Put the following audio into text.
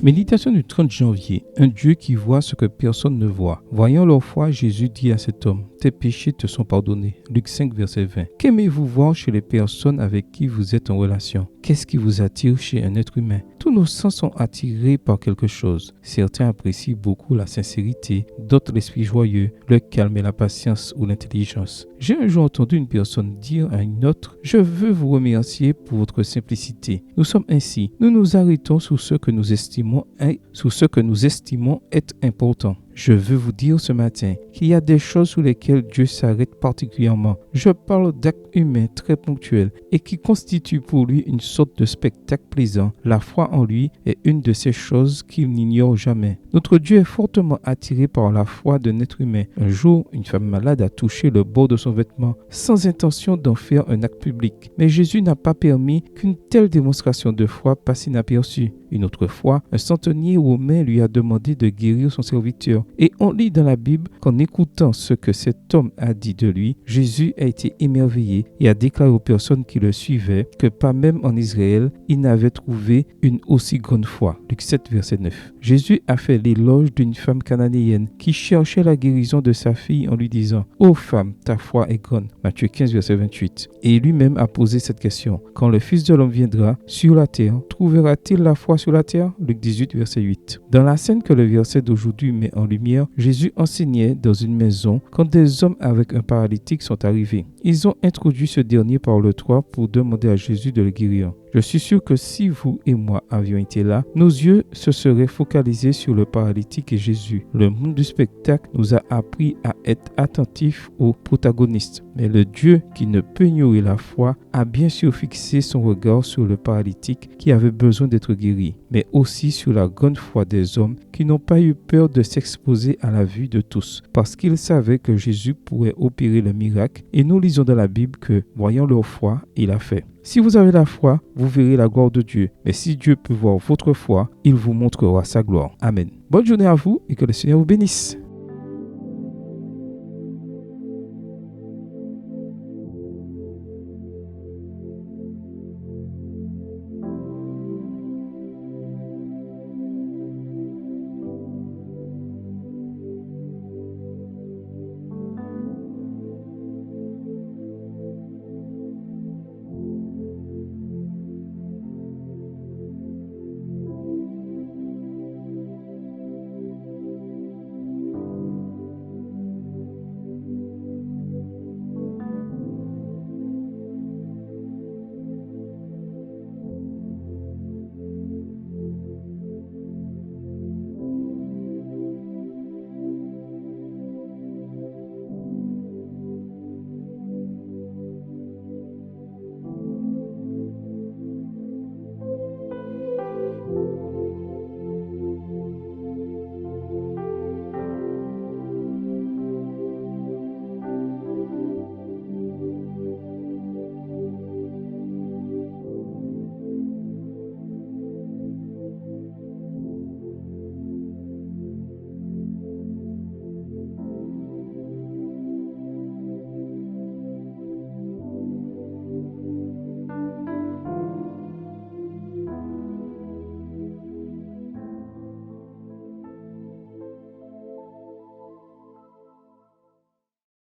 Méditation du 30 janvier. Un Dieu qui voit ce que personne ne voit. Voyant leur foi, Jésus dit à cet homme, « Tes péchés te sont pardonnés. » Luc 5, verset 20. Qu'aimez-vous voir chez les personnes avec qui vous êtes en relation? Qu'est-ce qui vous attire chez un être humain? Tous nos sens sont attirés par quelque chose. Certains apprécient beaucoup la sincérité, d'autres l'esprit joyeux, le calme et la patience ou l'intelligence. J'ai un jour entendu une personne dire à une autre, « Je veux vous remercier pour votre simplicité. Nous sommes ainsi. Nous nous arrêtons sur ce que nous estimons être important. » Je veux vous dire ce matin qu'il y a des choses sur lesquelles Dieu s'arrête particulièrement. Je parle d'actes humains très ponctuels et qui constituent pour lui une sorte de spectacle plaisant. La foi en lui est une de ces choses qu'il n'ignore jamais. Notre Dieu est fortement attiré par la foi d'un être humain. Un jour, une femme malade a touché le bord de son vêtement sans intention d'en faire un acte public. Mais Jésus n'a pas permis qu'une telle démonstration de foi passe inaperçue. Une autre fois, un centenier romain lui a demandé de guérir son serviteur. Et on lit dans la Bible qu'en écoutant ce que cet homme a dit de lui, Jésus a été émerveillé et a déclaré aux personnes qui le suivaient que pas même en Israël, il n'avait trouvé une aussi grande foi. Luc 7, verset 9. Jésus a fait l'éloge d'une femme cananéenne qui cherchait la guérison de sa fille en lui disant « Ô femme, ta foi est grande. » Matthieu 15, verset 28. Et lui-même a posé cette question. Quand le Fils de l'homme viendra sur la terre, trouvera-t-il la foi sur la terre? Luc 18, verset 8. Dans la scène que le verset d'aujourd'hui met en lumière, Jésus enseignait dans une maison quand des hommes avec un paralytique sont arrivés. Ils ont introduit ce dernier par le toit pour demander à Jésus de le guérir. Je suis sûr que si vous et moi avions été là, nos yeux se seraient focalisés sur le paralytique et Jésus. Le monde du spectacle nous a appris à être attentifs aux protagonistes. Mais le Dieu qui ne peut ignorer la foi a bien sûr fixé son regard sur le paralytique qui avait besoin d'être guéri, mais aussi sur la grande foi des hommes qui n'ont pas eu peur de s'exposer à la vue de tous, parce qu'ils savaient que Jésus pourrait opérer le miracle. Et nous lisons dans la Bible que, voyant leur foi, il a fait. Si vous avez la foi, vous verrez la gloire de Dieu. Mais si Dieu peut voir votre foi, il vous montrera sa gloire. Amen. Bonne journée à vous et que le Seigneur vous bénisse.